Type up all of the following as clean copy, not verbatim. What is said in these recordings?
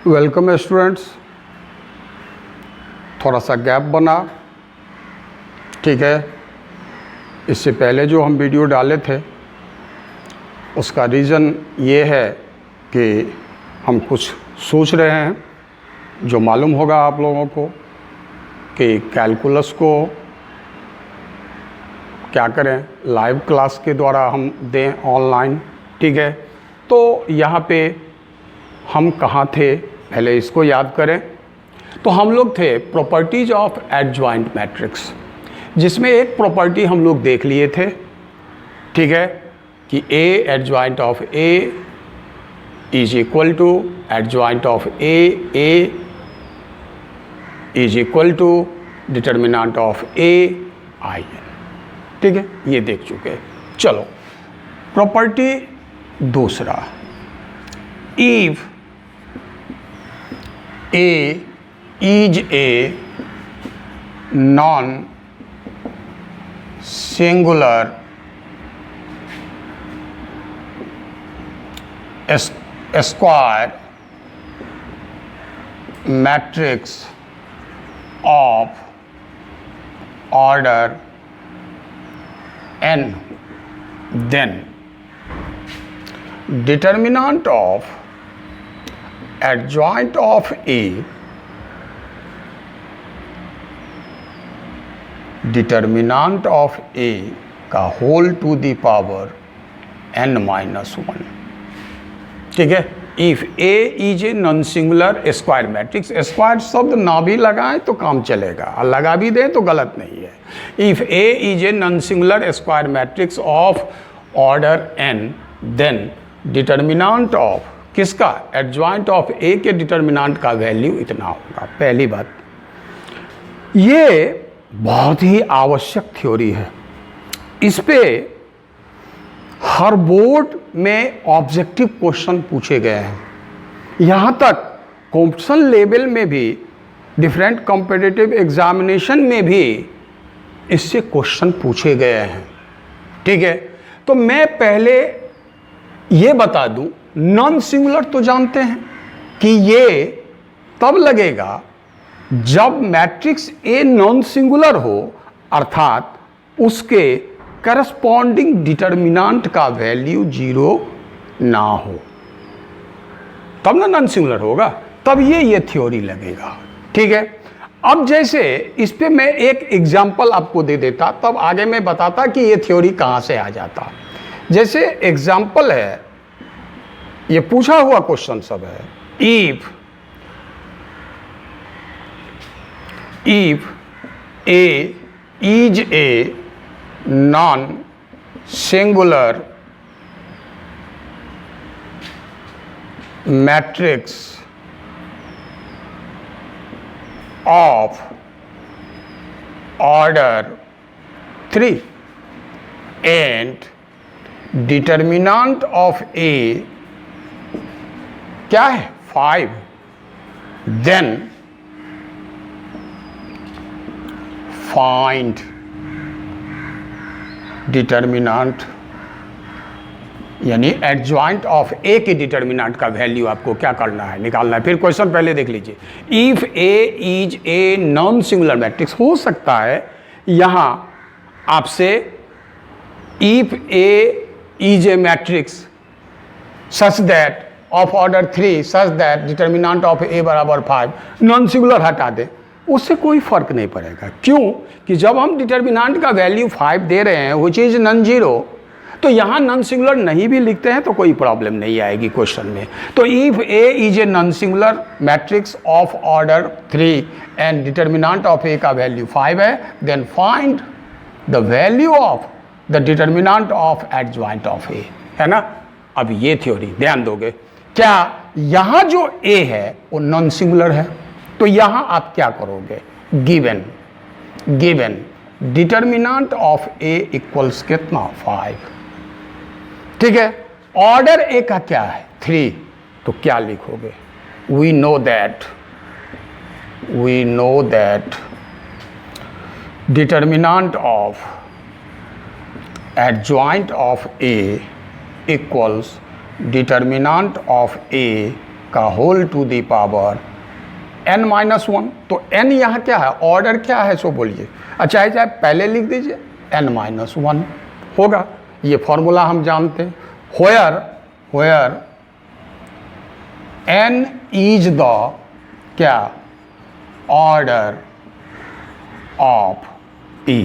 Welcome students. थोड़ा सा gap बना, ठीक है। इससे पहले जो हम वीडियो डाले थे उसका रीज़न ये है कि हम कुछ सोच रहे हैं जो मालूम होगा आप लोगों को कि कैलकुलस को क्या करें, लाइव क्लास के द्वारा हम दें ऑनलाइन, ठीक है। तो यहाँ पे हम कहाँ थे, पहले इसको याद करें। तो हम लोग थे प्रॉपर्टीज ऑफ एडजॉइंट मैट्रिक्स, जिसमें एक प्रॉपर्टी हम लोग देख लिए थे, ठीक है, कि A adjoint of A is equal to adjoint of A is equal to determinant of A I n, ठीक है, ये देख चुके हैं। चलो प्रॉपर्टी दूसरा, if A is a non-singular square matrix of order n, then determinant of adjoint of A, determinant of A का whole to the power n-1, ठीक है। If A is a non singular square matrix, square शब्द ना भी लगाएं तो काम चलेगा और लगा भी दें तो गलत नहीं है। If A is a non singular square matrix of order n, then determinant of किसका, एडजॉइंट ऑफ ए के डिटर्मिनेंट का वैल्यू इतना होगा। पहली बात, ये बहुत ही आवश्यक थ्योरी है। इस पे हर बोर्ड में ऑब्जेक्टिव क्वेश्चन पूछे गए हैं, यहाँ तक कॉम्पिटिशन लेवल में भी, डिफरेंट कॉम्पिटिटिव एग्जामिनेशन में भी इससे क्वेश्चन पूछे गए हैं, ठीक है। तो मैं पहले ये बता दूं, नॉन सिंगुलर तो जानते हैं कि ये तब लगेगा जब मैट्रिक्स ए नॉन सिंगुलर हो, अर्थात उसके करस्पॉन्डिंग डिटर्मिनेंट का वैल्यू 0 ना हो, तब ना नॉन सिंगुलर होगा, तब ये थ्योरी लगेगा, ठीक है। अब जैसे इस पे मैं एक एग्जांपल आपको दे देता, तब आगे मैं बताता कि ये थ्योरी कहाँ से आ जाता। जैसे एग्जांपल है, ये पूछा हुआ क्वेश्चन सब है, if A is a non singular matrix of order 3 and determinant of A क्या है 5, देन फाइंड डिटर्मिनेंट, यानी एडजॉइंट ऑफ ए के डिटर्मिनेंट का वैल्यू आपको क्या करना है, निकालना है। फिर क्वेश्चन पहले देख लीजिए, if A is a non singular matrix, हो सकता है यहाँ आपसे if A is a matrix such that of order 3 such that determinant of A बराबर 5, नॉन सिंगुलर हटा दे, उससे कोई फर्क नहीं पड़ेगा। क्यों कि जब हम डिटर्मिनेंट का वैल्यू 5 दे रहे हैं विच इज नॉन जीरो, तो यहाँ नॉन सिंगुलर नहीं भी लिखते हैं तो कोई प्रॉब्लम नहीं आएगी क्वेश्चन में। तो if A is a non singular matrix of order 3 and determinant of A का वैल्यू 5 है, then find the value of the determinant of adjoint of A, है ना। अब ये थ्योरी ध्यान दोगे, क्या यहाँ जो ए है वो नॉन सिंगुलर है, तो यहाँ आप क्या करोगे, given determinant of A equals कितना 5, ठीक है। ऑर्डर ए का क्या है 3, तो क्या लिखोगे, we know that determinant of adjoint of A equals determinant of A का whole to the power n-1। तो n यहाँ क्या है, ऑर्डर क्या है सो बोलिए। अच्छा है, चाहे पहले लिख दीजिए n-1 होगा, ये फॉर्मूला हम जानते हैं। where n इज द क्या ऑर्डर ऑफ e,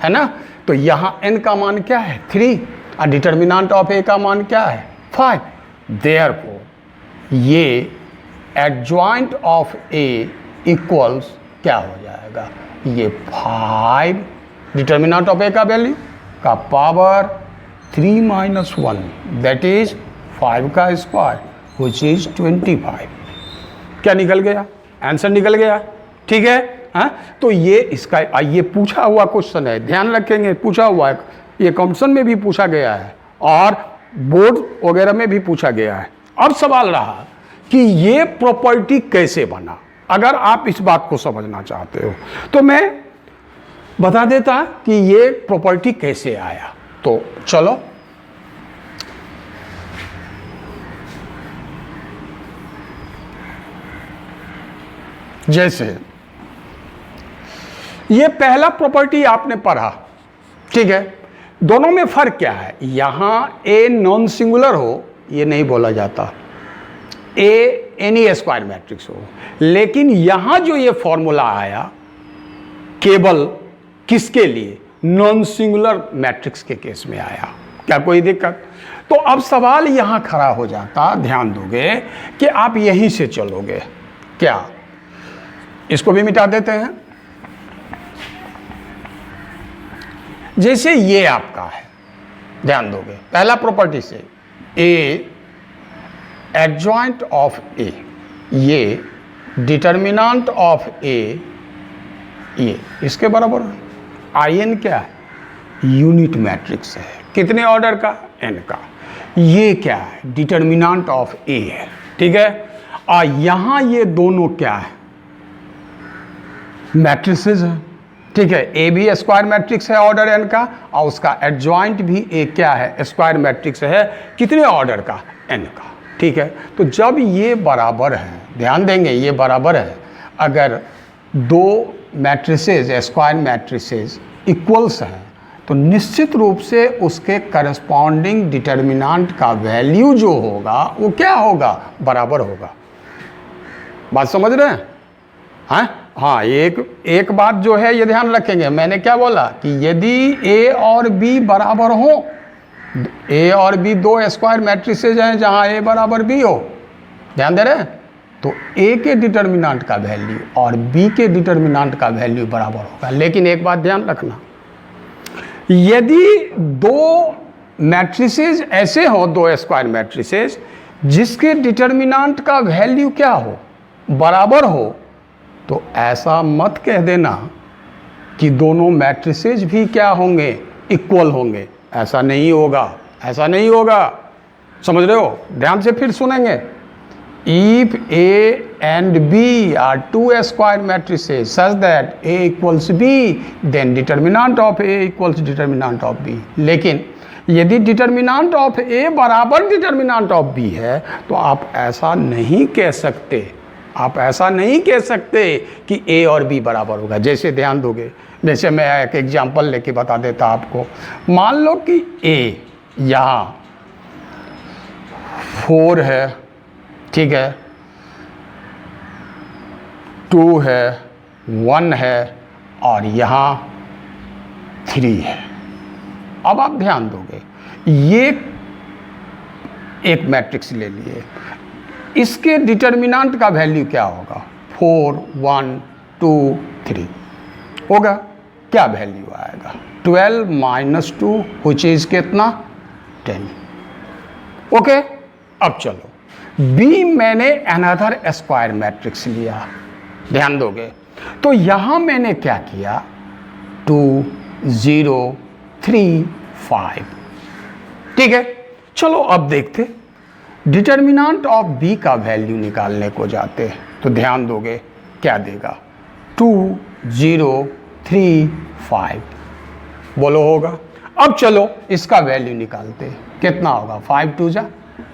है ना। तो यहाँ n का मान क्या है 3 और डिटर्मिनेंट ऑफ a का मान क्या है 5। देयरफॉर ये एडजॉइंट ऑफ a इक्वल्स क्या हो जाएगा, ये 5 डिटर्मिनेंट ऑफ a का वैल्यू का पावर 3 - 1 दैट इज 5 का स्क्वायर विच इज 25। क्या निकल गया, आंसर निकल गया, ठीक है। हाँ, तो ये इसका ये पूछा हुआ क्वेश्चन है, ध्यान रखेंगे, पूछा हुआ है, ये कॉम्पिटिशन में भी पूछा गया है और बोर्ड वगैरह में भी पूछा गया है। अब सवाल रहा कि ये प्रॉपर्टी कैसे बना। अगर आप इस बात को समझना चाहते हो तो मैं बता देता कि ये प्रॉपर्टी कैसे आया। तो चलो, जैसे ये पहला प्रॉपर्टी आपने पढ़ा, ठीक है। दोनों में फर्क क्या है, यहां ए नॉन सिंगुलर हो ये नहीं बोला जाता, ए एनी स्क्वायर मैट्रिक्स हो, लेकिन यहां जो ये फॉर्मूला आया केवल किसके लिए, नॉन सिंगुलर मैट्रिक्स के केस में आया। क्या कोई दिक्कत? तो अब सवाल यहां खड़ा हो जाता, ध्यान दोगे कि आप यहीं से चलोगे क्या, इसको भी मिटा देते हैं। जैसे ये आपका है, ध्यान दोगे पहला प्रॉपर्टी से ए एडजॉइंट ऑफ ए, ये डिटर्मिनेंट ऑफ ए, ये इसके बराबर है। आई एन क्या है, यूनिट मैट्रिक्स है, कितने ऑर्डर का, एन का। ये क्या है, डिटर्मिनेंट ऑफ ए है, ठीक है। और यहां ये दोनों क्या है, मैट्रिसेस है, ठीक है। ए भी स्क्वायर मैट्रिक्स है ऑर्डर एन का, और उसका एडजॉइंट भी ए क्या है, स्क्वायर मैट्रिक्स है, कितने ऑर्डर का, एन का, ठीक है। तो जब ये बराबर है, ध्यान देंगे ये बराबर है, अगर दो मैट्रिसेस स्क्वायर मैट्रिसेस इक्वल्स हैं तो निश्चित रूप से उसके करस्पॉन्डिंग डिटर्मिनेंट का वैल्यू जो होगा वो क्या होगा, बराबर होगा। बात समझ रहे हैं? हाँ, एक बात जो है ये ध्यान रखेंगे, मैंने क्या बोला कि यदि ए और बी बराबर हो, ए और बी दो स्क्वायर मैट्रिसेज हैं जहां ए बराबर बी हो, ध्यान दे रहे हैं, तो ए के डिटर्मिनेंट का वैल्यू और बी के डिटर्मिनेंट का वैल्यू बराबर होगा। लेकिन एक बात ध्यान रखना, यदि दो मैट्रिसेज ऐसे हो, दो स्क्वायर मैट्रिसेज जिसके डिटर्मिनेंट का वैल्यू क्या हो, बराबर हो, तो ऐसा मत कह देना कि दोनों मैट्रिसेज भी क्या होंगे, इक्वल होंगे। ऐसा नहीं होगा, ऐसा नहीं होगा, समझ रहे हो? ध्यान से फिर सुनेंगे। If A and B are two square matrices such that A equals B, then determinant of A equals determinant of B. लेकिन यदि डिटर्मिनेंट ऑफ A बराबर डिटर्मिनेंट ऑफ B है तो आप ऐसा नहीं कह सकते, आप ऐसा नहीं कह सकते कि A और B बराबर होगा। जैसे ध्यान दोगे, जैसे मैं एक एग्जांपल लेके बता देता आपको। मान लो कि A यहाँ 4 है, ठीक है, 2 है, 1 है और यहाँ 3 है। अब आप ध्यान दोगे, ये एक मैट्रिक्स ले लिए, इसके डिटर्मिनेंट का वैल्यू क्या होगा, 4, 1, 2, 3 होगा। क्या वैल्यू आएगा, 12 - 2 विच इज कितना, 10। ओके, अब चलो B मैंने अनदर स्क्वायर मैट्रिक्स लिया, ध्यान दोगे, तो यहां मैंने क्या किया, 2, 0, 3, 5, ठीक है। चलो अब देखते, डिटर्मिनेंट ऑफ B का वैल्यू निकालने को जाते हैं तो ध्यान दोगे क्या देगा, 2, 0, 3, 5, बोलो होगा। अब चलो इसका वैल्यू निकालते हैं, कितना होगा, 5 2 जा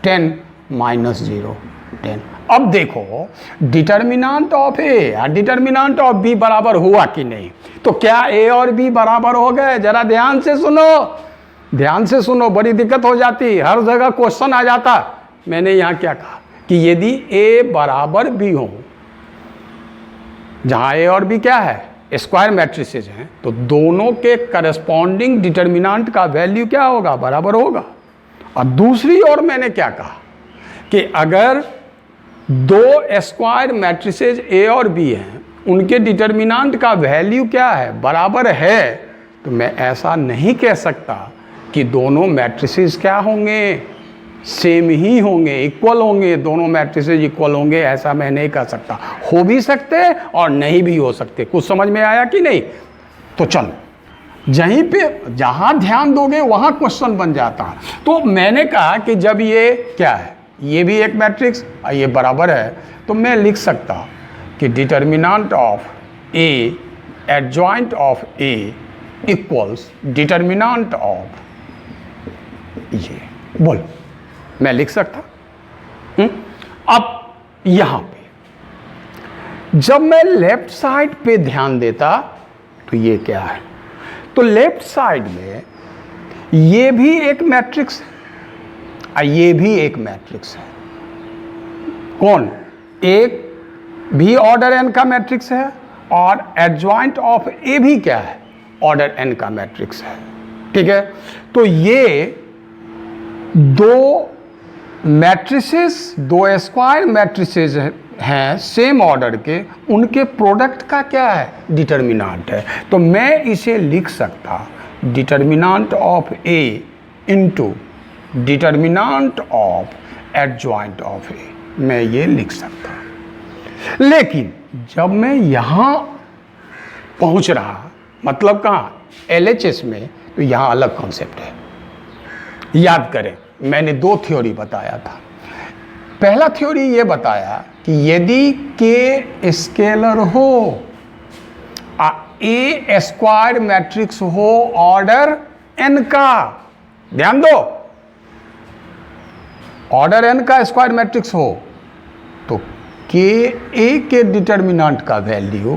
10 - 0 10। अब देखो डिटर्मिनेंट ऑफ ए और डिटर्मिनेंट ऑफ बी बराबर हुआ कि नहीं। तो क्या ए और बी बराबर हो गए? जरा ध्यान से सुनो, ध्यान से सुनो, बड़ी दिक्कत हो जाती, हर जगह क्वेश्चन आ जाता। मैंने यहां क्या कहा कि यदि ए बराबर बी हो, जहां ए और बी क्या है? स्क्वायर मैट्रिसेज हैं, तो दोनों के करस्पॉन्डिंग डिटर्मिनेंट का वैल्यू क्या होगा? बराबर होगा। और दूसरी ओर मैंने क्या कहा कि अगर दो स्क्वायर मैट्रिसेज ए और बी हैं, उनके डिटर्मिनेंट का वैल्यू क्या है? बराबर है, तो मैं ऐसा नहीं कह सकता कि दोनों मैट्रिसेज क्या होंगे? सेम ही होंगे, इक्वल होंगे, दोनों मैट्रिसेज इक्वल होंगे, ऐसा मैं नहीं कह सकता। हो भी सकते और नहीं भी हो सकते। कुछ समझ में आया कि नहीं? तो चलो, यहीं पे जहां ध्यान दोगे वहां क्वेश्चन बन जाता है। तो मैंने कहा कि जब ये क्या है, ये भी एक मैट्रिक्स और ये बराबर है, तो मैं लिख सकता कि determinant of A adjoint of A equals determinant of ये। बोलो, मैं लिख सकता। अब यहां पे जब मैं लेफ्ट साइड पे ध्यान देता तो ये क्या है? तो लेफ्ट साइड में ये भी एक मैट्रिक्स है और ये भी एक मैट्रिक्स है। कौन? एक भी ऑर्डर एन का मैट्रिक्स है और एडजॉइंट ऑफ ए भी क्या है? ऑर्डर एन का मैट्रिक्स है। ठीक है, तो ये दो मैट्रिसेस, दो स्क्वायर मैट्रिसेस हैं सेम ऑर्डर के, उनके प्रोडक्ट का क्या है? डिटर्मिनेंट है। तो मैं इसे लिख सकता determinant of A into determinant of adjoint of A, मैं ये लिख सकता। लेकिन जब मैं यहां पहुंच रहा, मतलब कहाँ? LHS में, तो यहां अलग कॉन्सेप्ट है। याद करें, मैंने दो थ्योरी बताया था। पहला थ्योरी ये बताया कि यदि के स्केलर हो, ए स्क्वायर मैट्रिक्स हो ऑर्डर एन का, ध्यान दो, ऑर्डर एन का स्क्वायर मैट्रिक्स हो, तो के ए के डिटर्मिनेंट का value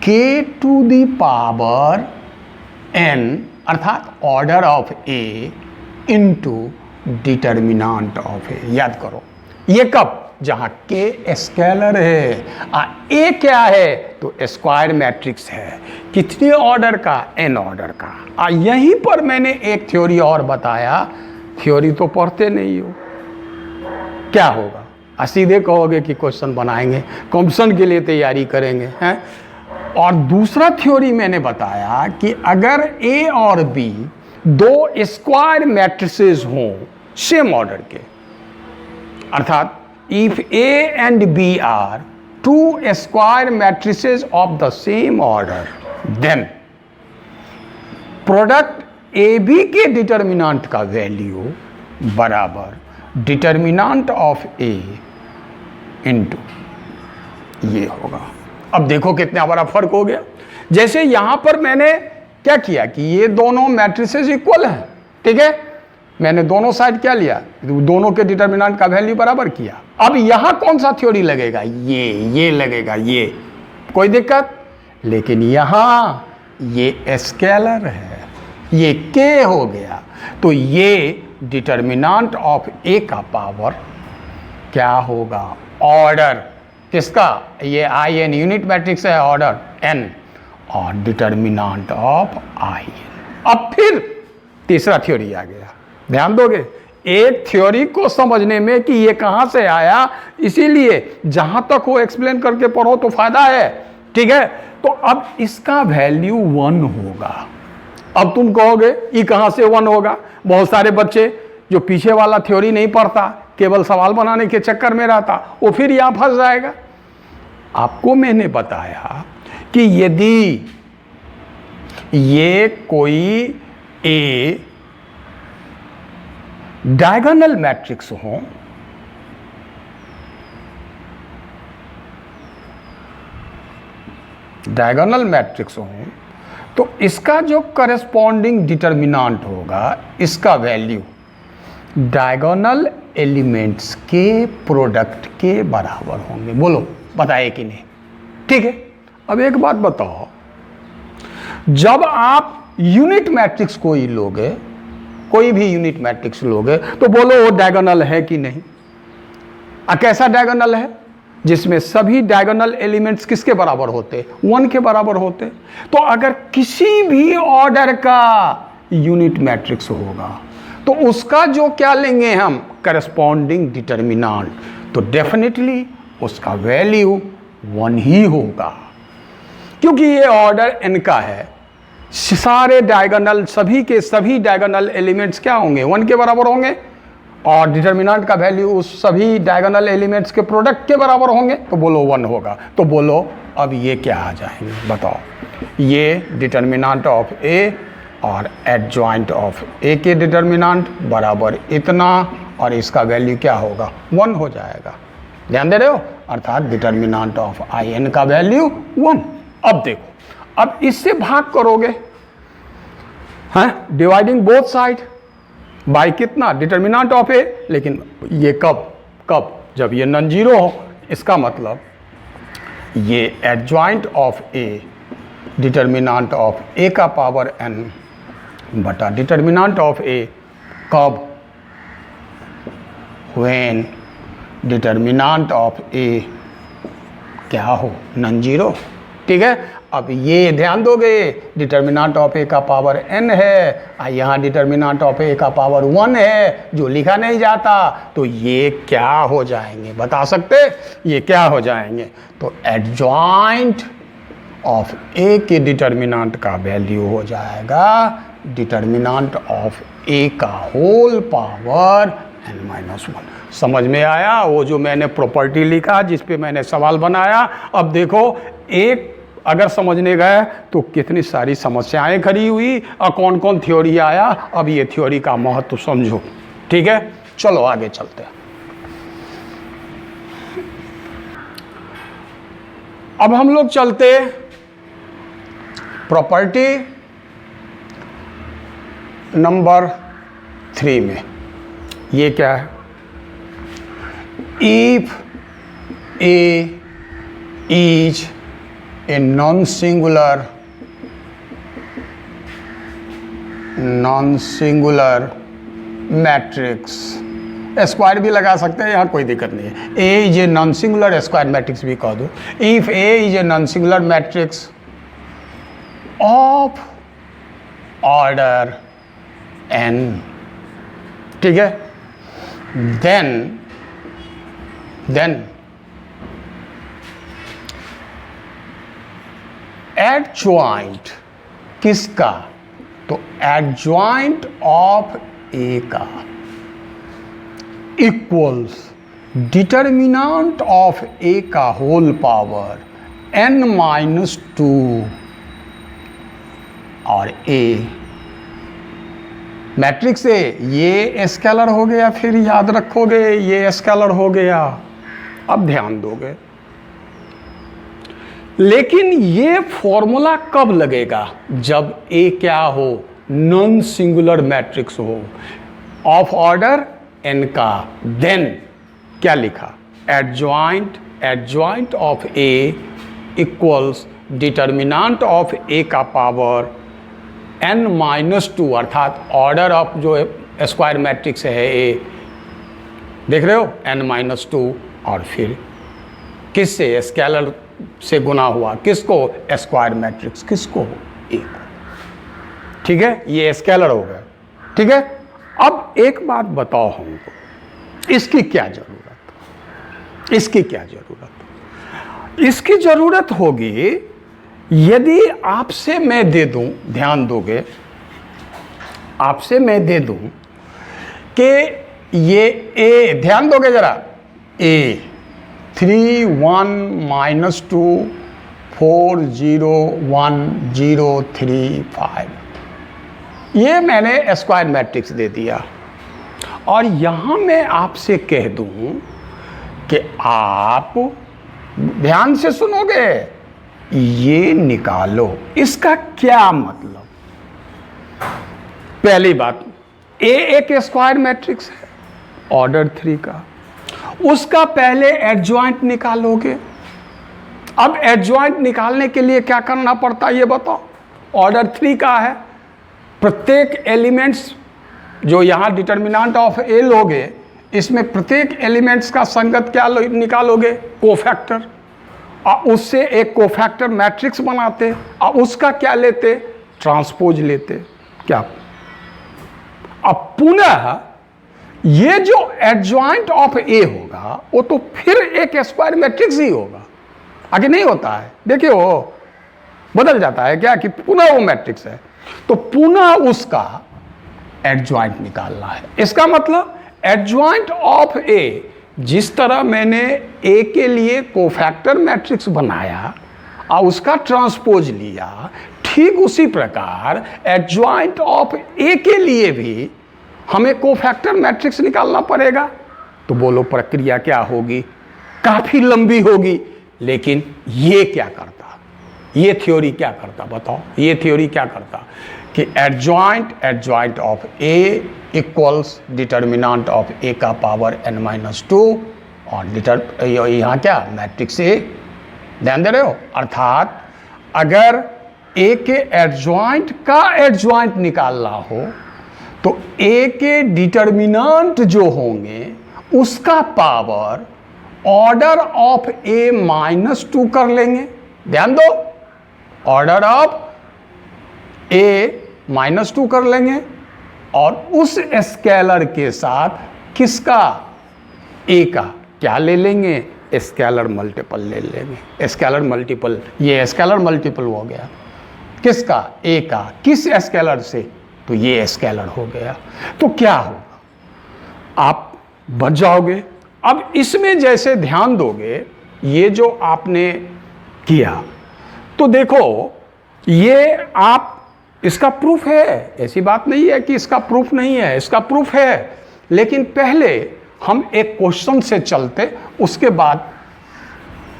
k to the power n अर्थात order of A into determinant of A. याद करो, ये कब? जहां के स्केलर है और ए क्या है? तो स्क्वायर मैट्रिक्स है। कितने ऑर्डर का? एन ऑर्डर का। और यहीं पर मैंने एक थ्योरी और बताया। थ्योरी तो पढ़ते नहीं हो, क्या होगा? सीधे कहोगे कि क्वेश्चन बनाएंगे, कॉम्पिटिशन के लिए तैयारी करेंगे, हैं? और दूसरा थ्योरी मैंने बताया कि अगर ए और बी दो स्क्वायर मैट्रिसेस हों सेम ऑर्डर के, अर्थात if A and B are two square matrices of the same order, then product A B के डिटर्मिनेंट का वैल्यू बराबर डिटर्मिनेंट ऑफ ए इंटू ये होगा। अब देखो कितना बड़ा फर्क हो गया। जैसे यहां पर मैंने क्या किया कि ये दोनों मैट्रिसेस इक्वल हैं, ठीक है, मैंने दोनों साइड क्या लिया? दोनों के डिटर्मिनेंट का वैल्यू बराबर किया। अब यहां कौन सा थ्योरी लगेगा? ये लगेगा, ये कोई दिक्कत। लेकिन यहां ये स्केलर है, ये के हो गया, तो ये डिटर्मिनेंट ऑफ ए का पावर क्या होगा? ऑर्डर किसका? ये आई एन यूनिट मैट्रिक्स है, ऑर्डर एन, और डिटर्मिनेंट ऑफ आई एन। अब फिर तीसरा थ्योरी आ गया, ध्यान दोगे। एक थ्योरी को समझने में कि ये कहां से आया, इसीलिए जहां तक हो एक्सप्लेन करके पढ़ो तो फायदा है, ठीक है। तो अब इसका वैल्यू 1 होगा। अब तुम कहोगे ये कहां से 1 होगा? बहुत सारे बच्चे जो पीछे वाला थ्योरी नहीं पढ़ता, केवल सवाल बनाने के चक्कर में रहता, वो फिर यहां फंस जाएगा। आपको मैंने बताया कि यदि ये कोई ए डायगोनल मैट्रिक्स हो, डायगोनल मैट्रिक्स हो, तो इसका जो करस्पॉन्डिंग डिटर्मिनेंट होगा, इसका वैल्यू डायगोनल एलिमेंट्स के प्रोडक्ट के बराबर होंगे। बोलो बताए कि नहीं? ठीक है। अब एक बात बताओ, जब आप यूनिट मैट्रिक्स कोई लोगे, कोई भी यूनिट मैट्रिक्स लोगे, तो बोलो वो डायगोनल है कि नहीं? कैसा डायगोनल है? जिसमें सभी डायगोनल एलिमेंट्स किसके बराबर होते? 1 के बराबर होते। तो अगर किसी भी ऑर्डर का यूनिट मैट्रिक्स होगा तो उसका जो क्या लेंगे हम, करस्पॉन्डिंग डिटर्मिनेंट, तो डेफिनेटली उसका वैल्यू 1 ही होगा, क्योंकि ये ऑर्डर n का है। सारे डायगोनल, सभी के सभी डायगोनल एलिमेंट्स क्या होंगे? 1 के बराबर होंगे, और डिटर्मिनेंट का वैल्यू उस सभी डायगोनल एलिमेंट्स के प्रोडक्ट के बराबर होंगे, तो बोलो 1 होगा। तो बोलो अब ये क्या आ जाएंगे, बताओ। ये डिटर्मिनेंट ऑफ ए और एडजॉइंट ऑफ ए के डिटर्मिनेंट बराबर इतना, और इसका वैल्यू क्या होगा? 1 हो जाएगा। ध्यान दे रहे हो? अर्थात डिटर्मिनेंट ऑफ आई एन का वैल्यू 1। अब देखो, अब इससे भाग करोगे, हाँ, डिवाइडिंग बोथ साइड बाय कितना? डिटर्मिनेंट ऑफ ए। लेकिन ये कब? जब ये नॉन जीरो हो। इसका मतलब ये adjoint of A, determinant of A का पावर n बटा डिटर्मिनेंट ऑफ ए कब? व्हेन डिटर्मिनेंट ऑफ ए क्या हो? Non zero. ठीक है। अब ये ध्यान दोगे, डिटर्मिनेंट ऑफ ए का पावर n है, यहाँ डिटर्मिनेंट ऑफ ए का पावर 1 है, जो लिखा नहीं जाता। तो ये क्या हो जाएंगे, बता सकते? ये क्या हो जाएंगे? तो एडजॉइंट ऑफ ए के डिटर्मिनेंट का वैल्यू हो जाएगा डिटर्मिनेंट ऑफ ए का होल पावर n-1। समझ में आया वो जो मैंने प्रॉपर्टी लिखा, जिस पे मैंने सवाल बनाया? अब देखो, एक अगर समझने गए तो कितनी सारी समस्याएं खड़ी हुई, और कौन कौन थ्योरी आया। अब ये थ्योरी का महत्व समझो। ठीक है, चलो आगे चलते हैं। अब हम लोग चलते प्रॉपर्टी नंबर 3 में। ये क्या है? If A is a non-singular matrix, square भी लगा सकते हैं, यहाँ कोई दिक्कत नहीं है। A is a non singular square matrix भी कह दो। If A is a non singular matrix of order n, ठीक है, देन एडजॉइंट किसका? तो एडजॉइंट ऑफ ए का इक्वल्स डिटर्मिनेंट ऑफ ए का होल पावर n-2 और ए मैट्रिक्स ए। ये स्केलर हो गया, फिर याद रखोगे ये स्केलर हो गया। अब ध्यान दोगे, लेकिन ये फॉर्मूला कब लगेगा? जब ए क्या हो? नॉन सिंगुलर मैट्रिक्स हो, ऑफ ऑर्डर n का। देन क्या लिखा? Adjoint of A equals determinant of A का पावर n-2, अर्थात ऑर्डर ऑफ जो स्क्वायर मैट्रिक्स है ए, देख रहे हो, n-2, और फिर किससे? स्केलर से गुना हुआ, किसको? स्क्वायर मैट्रिक्स, किसको? ए को। ठीक है, ये स्केलर हो गया। ठीक है। अब एक बात बताओ हमको, इसकी क्या जरूरत? इसकी क्या जरूरत? इसकी जरूरत होगी यदि आपसे मैं दे दूं, ध्यान दोगे, आपसे मैं दे दूं कि ये ए, ध्यान दोगे जरा, ए 3 1 -2 4 0 1 0 3 5, ये मैंने स्क्वायर मैट्रिक्स दे दिया। और यहाँ मैं आपसे कह दूं कि आप ध्यान से सुनोगे, ये निकालो। इसका क्या मतलब? पहली बात, ए एक स्क्वायर मैट्रिक्स है, ऑर्डर 3 का, उसका पहले एडजॉइंट निकालोगे। अब एडजॉइंट निकालने के लिए क्या करना पड़ता है ये बताओ। ऑर्डर 3 का है, प्रत्येक एलिमेंट्स जो यहाँ डिटर्मिनेंट ऑफ ए लोगे, इसमें प्रत्येक एलिमेंट्स का संगत क्या निकालोगे, कोफैक्टर, और उससे एक कोफैक्टर मैट्रिक्स बनाते और उसका क्या लेते, ट्रांसपोज लेते। क्या अब पुनः ये जो एडजॉइंट ऑफ ए होगा वो तो फिर एक स्क्वायर मैट्रिक्स ही होगा, आगे नहीं होता है। देखिए वो बदल जाता है क्या कि पुनः वो मैट्रिक्स है, तो पुनः उसका एडजॉइंट निकालना है। इसका मतलब एडजॉइंट ऑफ ए, जिस तरह मैंने ए के लिए कोफैक्टर मैट्रिक्स बनाया और उसका ट्रांसपोज लिया, ठीक उसी प्रकार एडजॉइंट ऑफ ए के लिए भी हमें कोफैक्टर मैट्रिक्स निकालना पड़ेगा। तो बोलो प्रक्रिया क्या होगी, काफी लंबी होगी, लेकिन ये क्या करता, ये थ्योरी क्या करता बताओ। ये थ्योरी क्या करता कि adjoint of A equals determinant of A का पावर n-2 और यहाँ क्या मैट्रिक्स ए, ध्यान दे रहे हो। अर्थात अगर ए के एडजॉइंट का एडजॉइंट निकालना हो तो ए के डिटर्मिनेंट जो होंगे उसका पावर ऑर्डर ऑफ a-2 कर लेंगे। ध्यान दो, ऑर्डर ऑफ a-2 कर लेंगे और उस स्केलर के साथ किसका, a का क्या ले लेंगे, स्केलर मल्टीपल ले लेंगे। स्केलर मल्टीपल, ये स्केलर मल्टीपल हो गया किसका, a का, किस स्केलर से, तो ये स्केलर हो गया। तो क्या होगा, आप बच जाओगे। अब इसमें जैसे ध्यान दोगे, ये जो आपने किया तो देखो ये आप, इसका प्रूफ है, ऐसी बात नहीं है कि इसका प्रूफ नहीं है, इसका प्रूफ है। लेकिन पहले हम एक क्वेश्चन से चलते, उसके बाद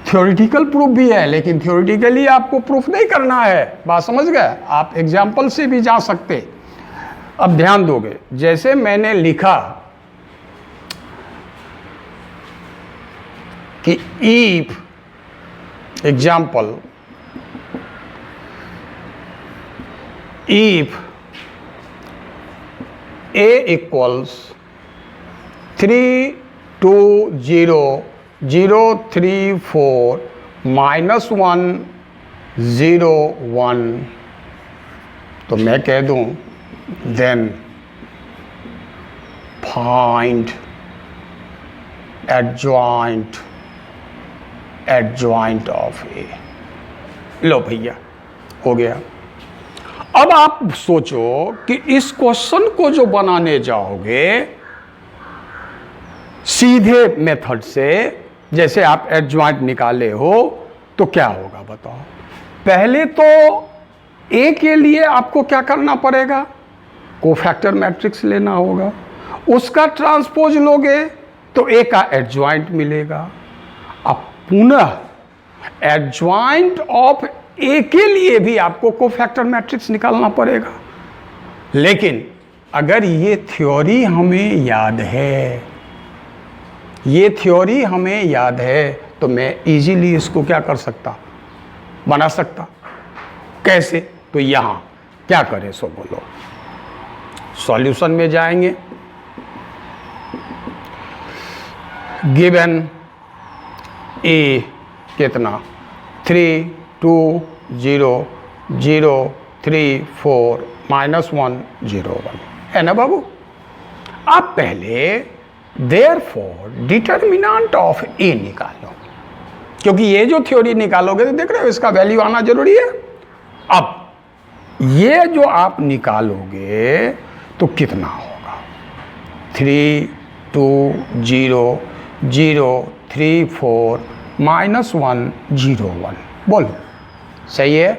थ्योरेटिकल प्रूफ भी है, लेकिन थ्योरेटिकली आपको प्रूफ नहीं करना है, बात समझ गए। आप एग्जाम्पल से भी जा सकते। अब ध्यान दोगे, जैसे मैंने लिखा कि if example, if a equals 3 2 0 0 3 4 -1 0 1, तो मैं कह दूं then find adjoint of a। लो भैया हो गया। अब आप सोचो कि इस क्वेश्चन को जो बनाने जाओगे सीधे मेथड से, जैसे आप एडजॉइंट निकाले हो, तो क्या होगा बताओ। पहले तो ए के लिए आपको क्या करना पड़ेगा, कोफैक्टर मैट्रिक्स लेना होगा, उसका ट्रांसपोज लोगे तो ए का एडजॉइंट मिलेगा। अब पुनः एडजॉइंट ऑफ ए के लिए भी आपको कोफैक्टर मैट्रिक्स निकालना पड़ेगा। लेकिन अगर ये थ्योरी हमें याद है, ये थ्योरी हमें याद है, तो मैं इजीली इसको क्या कर सकता, बना सकता। कैसे, तो यहाँ क्या करें सो बोलो। सॉल्यूशन में जाएंगे, गिवन ए कितना 3 2 0 0 3 4 -1 0 1 है ना बाबू। आप पहले देयरफॉर डिटर्मिनेंट ऑफ ए निकालो, क्योंकि ये जो थ्योरी निकालोगे तो देख रहे हो इसका वैल्यू आना जरूरी है। अब ये जो आप निकालोगे तो कितना होगा, 3 2 0 0 3 4 -1 0 1, बोलो सही है।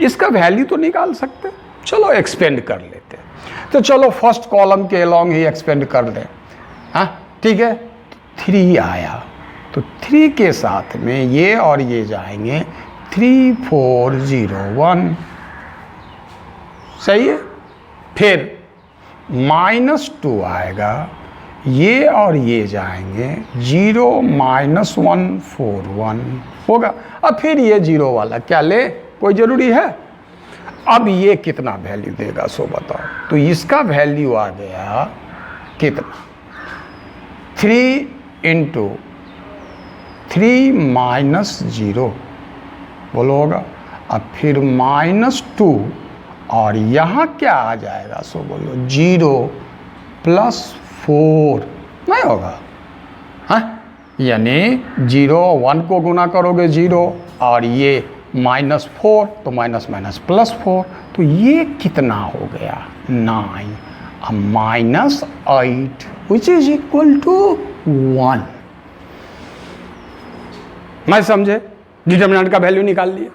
इसका वैल्यू तो निकाल सकते, चलो एक्सपेंड कर लेते। तो चलो फर्स्ट कॉलम के अलॉन्ग ही एक्सपेंड कर दें, हाँ ठीक है। 3 आया तो 3 के साथ में ये और ये जाएंगे 3 4 0 1, सही है। फिर -2 आएगा, ये और ये जाएंगे 0 -1 4 1 होगा। अब फिर ये 0 वाला क्या ले, कोई ज़रूरी है। अब ये कितना वैल्यू देगा सो बताओ। तो इसका वैल्यू आ गया कितना, 3 × 3 - 0 बोलो होगा। अब फिर -2 और यहाँ क्या आ जाएगा सो बोलो 0 + 4 नहीं होगा। हाँ, यानी 0 1 को गुना करोगे 0 और ये -4 तो माइनस माइनस +4, तो ये कितना हो गया 9 -8 विच इज इक्वल टू 1। मैं समझे, डिटर्मिनेंट का वैल्यू निकाल लिया।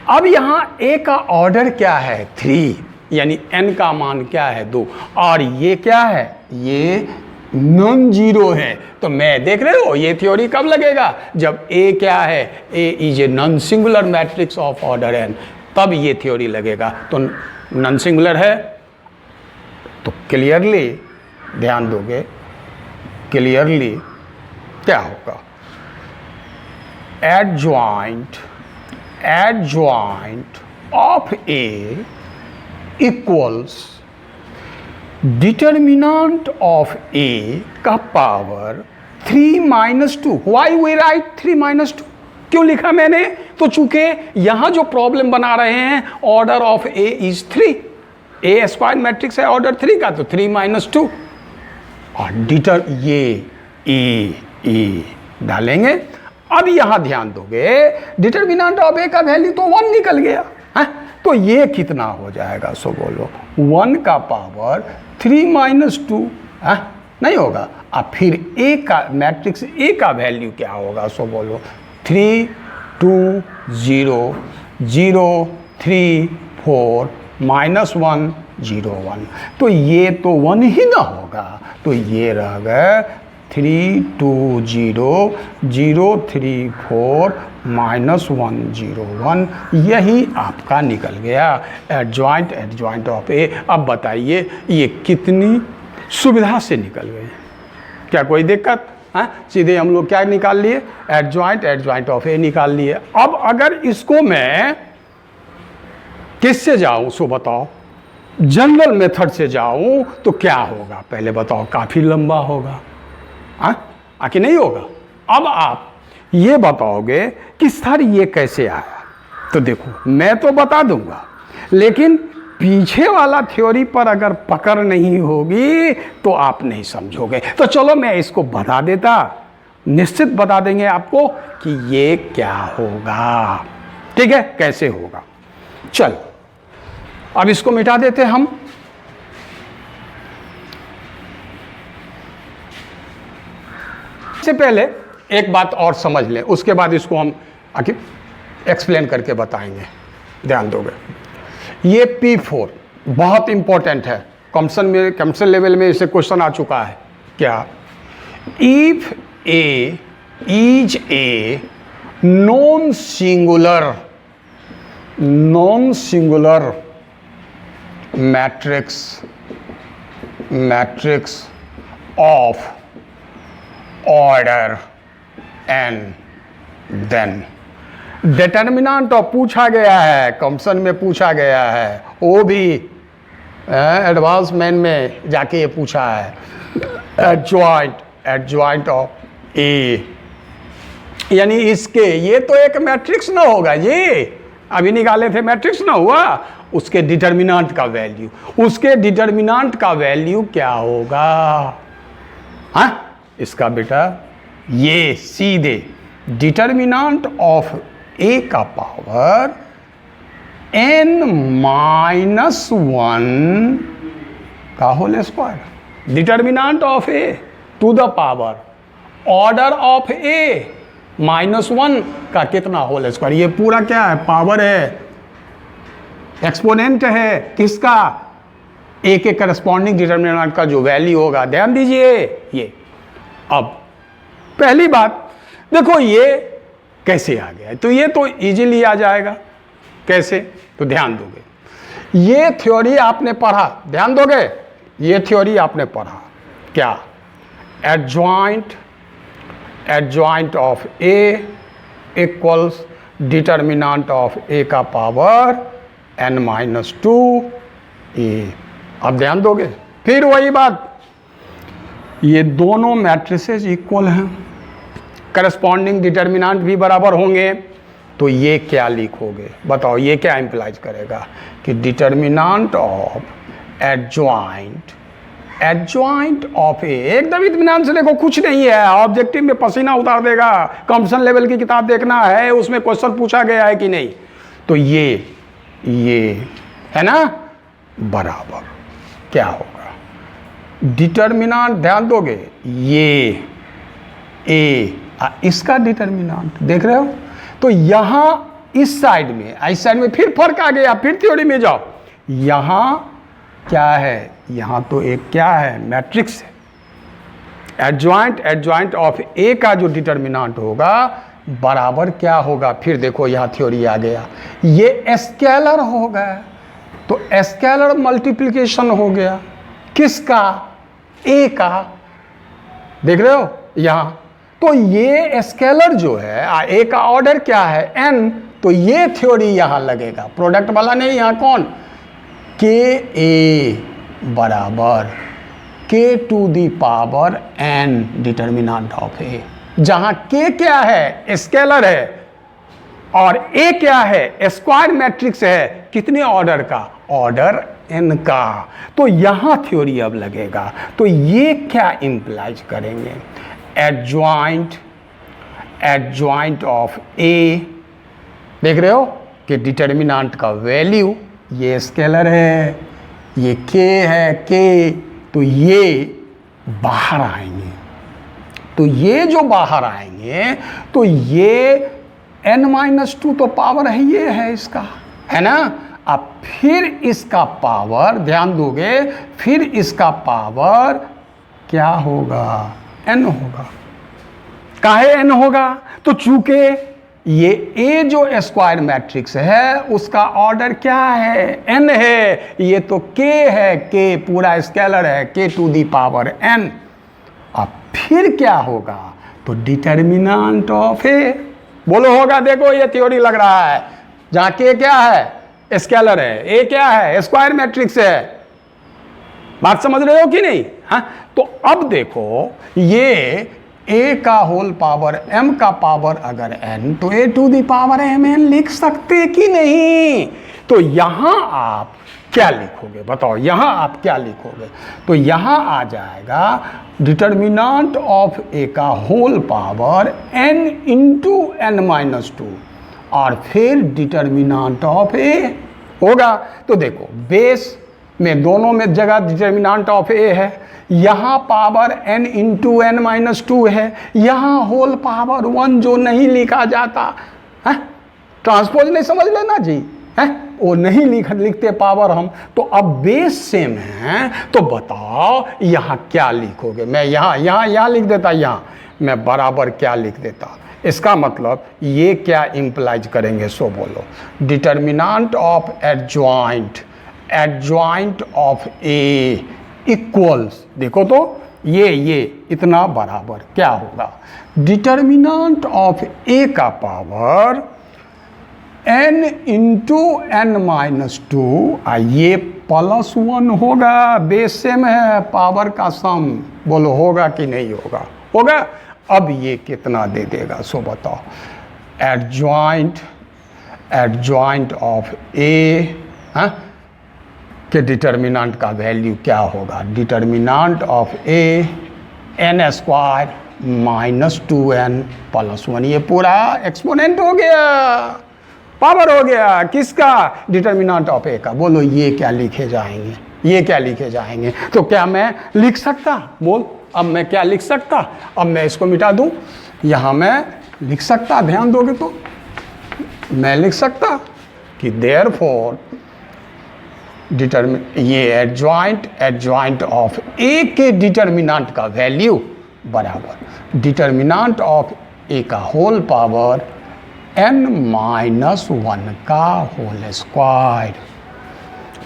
अब यहाँ a का ऑर्डर क्या है 3, यानी n का मान क्या है 2, और ये क्या है, ये नॉन जीरो है। तो मैं देख रहे हो ये थ्योरी कब लगेगा, जब a क्या है, a is a non singular matrix of order n, तब ये थ्योरी लगेगा। तो नॉन सिंगुलर है तो क्लियरली ध्यान दोगे, क्लियरली क्या होगा, adjoint of A equals determinant of A का पावर 3 - 2। Why we write 3 - 2? क्यों लिखा मैंने, तो चूंकि यहां जो प्रॉब्लम बना रहे हैं order of A is 3, A square matrix है ऑर्डर 3 का, तो 3 - 2 और ये ए डालेंगे। अब यहां ध्यान दोगे डिटरमिनेंट ऑफ ए का वैल्यू तो 1 निकल गया है, तो ये कितना हो जाएगा सो बोलो 1 का पावर 3 - 2 है, नहीं होगा। अब फिर ए का मैट्रिक्स ए का वैल्यू क्या होगा सो बोलो 3 2 0 0 3 4 -1 0 1, तो ये तो 1 ही ना होगा, तो ये रह गए 3 2 0 0 3 4 -1 0 1, यही आपका निकल गया एडजॉइंट ऑफ ए। अब बताइए ये कितनी सुविधा से निकल गई, क्या कोई दिक्कत है? सीधे हम लोग क्या निकाल लिए, एडजॉइंट ऑफ ए निकाल लिए। अब अगर इसको मैं किससे जाऊं सो बताओ, जनरल मेथड से जाऊं तो क्या होगा पहले बताओ, काफ़ी लंबा होगा आके नहीं होगा। अब आप ये बताओगे कि सर ये कैसे आया, तो देखो मैं तो बता दूंगा, लेकिन पीछे वाला थ्योरी पर अगर पकड़ नहीं होगी तो आप नहीं समझोगे। तो चलो मैं इसको बता देता, निश्चित बता देंगे आपको कि ये क्या होगा, ठीक है, कैसे होगा। चल अब इसको मिटा देते हम। से पहले एक बात और समझ लें, उसके बाद इसको हम एक्सप्लेन करके बताएंगे, ध्यान दोगे। ये P4 बहुत इंपॉर्टेंट है, कॉम्पसन लेवल में इसे क्वेश्चन आ चुका है। क्या, if A is a non singular matrix of order n, then determinant of पूछा गया है, कॉम्पसन में पूछा गया है, वो भी एडवांस मैन में जाके ये पूछा है, एडजॉइंट ऑफ ए, यानी इसके, ये तो एक मैट्रिक्स ना होगा, ये अभी निकाले थे मैट्रिक्स ना हुआ, उसके डिटर्मिनेंट का वैल्यू, उसके डिटर्मिनेंट का वैल्यू क्या होगा, हाँ इसका बेटा ये सीधे डिटर्मिनेंट ऑफ ए का पावर n - 1 का whole square, determinant of A to the power order of A -1 का कितना होल स्क्वायर, ये पूरा क्या है, पावर है, एक्सपोनेंट है किसका, ए के करस्पॉन्डिंग डिटर्मिनेंट का जो वैल्यू होगा, ध्यान दीजिए ये। अब पहली बात देखो ये कैसे आ गया, तो ये तो इजीली आ जाएगा, कैसे, तो ध्यान दोगे, ये थ्योरी आपने पढ़ा, ध्यान दोगे, ये थ्योरी आपने पढ़ा, क्या, adjoint of A equals determinant of A का पावर n-2 ए। अब ध्यान दोगे, फिर वही बात, ये दोनों मैट्रिसेस इक्वल हैं, करस्पॉन्डिंग डिटर्मिनेंट भी बराबर होंगे, तो ये क्या लिखोगे बताओ, ये क्या इंप्लाइज करेगा कि डिटर्मिनेंट ऑफ एडजॉइंट ऑफ ए, एकदम इत्मीनान से देखो, कुछ नहीं है, ऑब्जेक्टिव में पसीना उतार देगा, कॉम्पिटिशन लेवल की किताब देखना है, उसमें क्वेश्चन पूछा गया है कि नहीं, तो ये है ना, बराबर क्या होगा, डिटर्मिनेंट ध्यान दोगे, ये ए इसका डिटर्मिनेंट देख रहे हो, तो यहां इस साइड में फिर फर्क आ गया, फिर थ्योरी में जाओ, यहां क्या है, यहां तो एक क्या है, मैट्रिक्स है, एडजॉइंट ऑफ ए का जो डिटर्मिनेंट होगा बराबर क्या होगा, फिर देखो यहां थ्योरी आ गया, ये स्केलर होगा, तो स्केलर मल्टीप्लिकेशन हो गया, किसका, ए का, देख रहे हो यहां, तो ये स्केलर जो है ए का ऑर्डर क्या है, n, तो ये थ्योरी यहां लगेगा, प्रोडक्ट वाला नहीं, यहां कौन, के ए बराबर k to the power n determinant of A, जहां k क्या है, स्केलर है, और a क्या है, स्क्वायर मैट्रिक्स है, कितने ऑर्डर का, ऑर्डर n का, तो यहां थ्योरी अब लगेगा, तो ये क्या इंप्लाइज करेंगे, एडजॉइंट ऑफ ए, देख रहे हो कि डिटर्मिनेंट का वैल्यू, ये स्केलर है, ये k है, k, तो ये बाहर आएंगे, तो ये जो बाहर आएंगे, तो ये n-2 तो पावर है, ये है इसका, है ना, अब फिर इसका पावर ध्यान दोगे, फिर इसका पावर क्या होगा, n होगा, काहे n होगा, तो चूंकि ये a जो स्क्वायर मैट्रिक्स है उसका ऑर्डर क्या है, n है, ये तो k है, k पूरा स्केलर है, k to the power n, अब फिर क्या होगा, तो डिटर्मिनेंट ऑफ ए, बोलो होगा, देखो ये थ्योरी लग रहा है, जहां k क्या है, स्केलर है, a क्या है, स्क्वायर मैट्रिक्स है, बात समझ रहे हो कि नहीं, हाँ, तो अब देखो ये a का होल पावर m का पावर अगर n, तो a to the power mn लिख सकते कि नहीं, तो यहां आप क्या लिखोगे बताओ, यहां आप क्या लिखोगे, तो यहां आ जाएगा डिटर्मिनेंट ऑफ a का whole power n into n-2, और फिर डिटर्मिनेंट ऑफ a होगा, तो देखो बेस में दोनों में जगह डिटर्मिनेंट ऑफ a है, यहाँ पावर n इंटू n-2 है, यहाँ होल पावर 1 जो नहीं लिखा जाता है, ट्रांसपोज नहीं समझ लेना जी, है वो नहीं लिखते पावर हम, तो अब बेस सेम है, तो बताओ यहाँ क्या लिखोगे, मैं यहाँ लिख देता, यहाँ मैं बराबर क्या लिख देता, इसका मतलब ये क्या इंप्लाइज करेंगे, सो बोलो, determinant of adjoint of A equals, देखो तो ये इतना बराबर क्या होगा, डिटर्मिनेंट ऑफ ए का पावर n इंटू n-2, ये +1 होगा, बेस सेम है, पावर का सम, बोलो होगा कि नहीं होगा, होगा, अब ये कितना दे देगा, सो बताओ, एडजॉइंट ऑफ ए के डिटर्मिनेंट का वैल्यू क्या होगा, determinant of A n² -2n + 1, ये पूरा एक्सपोनेंट हो गया, पावर हो गया, किसका, डिटर्मिनेंट ऑफ ए का, बोलो ये क्या लिखे जाएंगे, ये क्या लिखे जाएंगे, तो क्या मैं लिख सकता, बोल, अब मैं क्या लिख सकता, अब मैं इसको मिटा दूं, यहाँ मैं लिख सकता, ध्यान दोगे तो मैं लिख सकता कि देयरफॉर ये एडजॉइंट ऑफ ए के डिटर्मिनेंट का वैल्यू बराबर डिटर्मिनेंट ऑफ ए का होल पावर n-1 का होल स्क्वायर,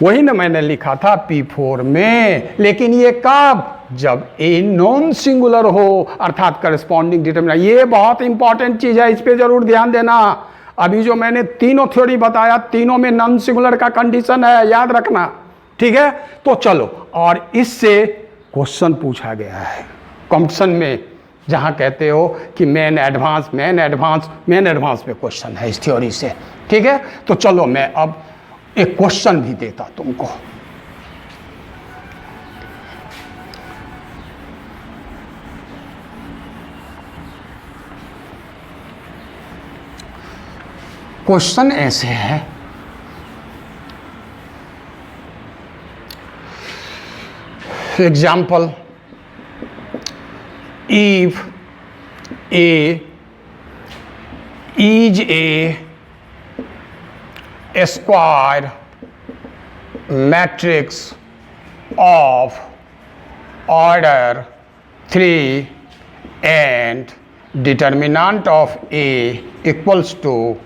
वही ना मैंने लिखा था P4 में, लेकिन ये कब, जब ए नॉन सिंगुलर हो अर्थात करस्पॉन्डिंग डिटरमिनेंट। ये बहुत इंपॉर्टेंट चीज है, इस पे जरूर ध्यान देना। अभी जो मैंने तीनों थ्योरी बताया, तीनों में नॉन सिंगुलर का कंडीशन है, याद रखना, ठीक है। तो चलो, और इससे क्वेश्चन पूछा गया है कॉम्पिटिशन में, जहां कहते हो कि मेन एडवांस पे क्वेश्चन है इस थ्योरी से, ठीक है। तो चलो मैं अब एक क्वेश्चन भी देता तुमको। क्वेश्चन ऐसे है, example, if A is a square matrix of order 3 and determinant of A equals to,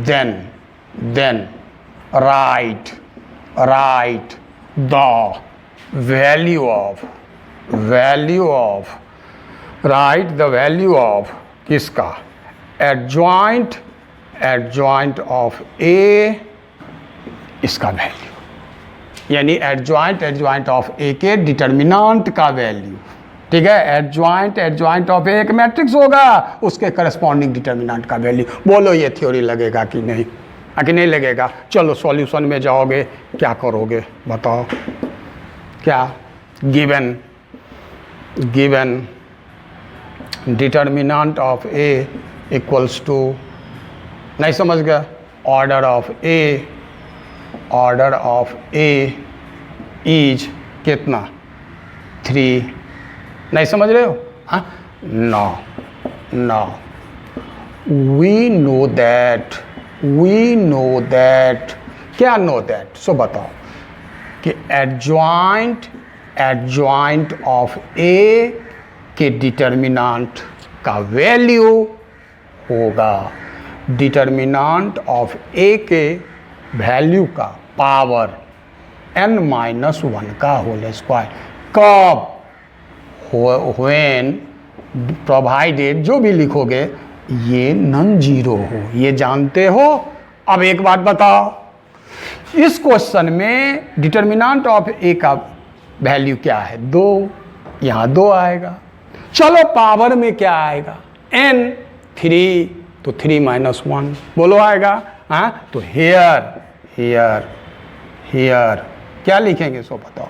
then write the value of write the value of किसका, एडजॉइंट ऑफ ए, इसका वैल्यू, यानी एडजॉइंट ऑफ ए के determinant का value, ठीक है। Adjoint of ए एक matrix होगा, उसके करस्पॉन्डिंग डिटर्मिनेंट का वैल्यू। बोलो ये थ्योरी लगेगा कि नहीं, कि नहीं लगेगा। चलो सॉल्यूशन में जाओगे, क्या करोगे बताओ। क्या, given determinant of A equals to, नहीं समझ गया, ऑर्डर ऑफ ए इज कितना, 3, नहीं समझ रहे हो, हाँ। नो वी नो दैट, क्या नो दैट, सो बताओ कि एडजॉइंट ऑफ ए के डिटर्मिनेंट का वैल्यू होगा डिटर्मिनेंट ऑफ ए के वैल्यू का पावर n-1 का होल स्क्वायर। कब, व्हेन प्रोवाइडेड, जो भी लिखोगे ये नॉन जीरो हो, ये जानते हो। अब एक बात बताओ, इस क्वेश्चन में डिटर्मिनेंट ऑफ ए का वैल्यू क्या है, 2, यहाँ 2 आएगा। चलो पावर में क्या आएगा, n, 3, तो 3 - 1 बोलो आएगा, हाँ। तो हियर क्या लिखेंगे सो बताओ।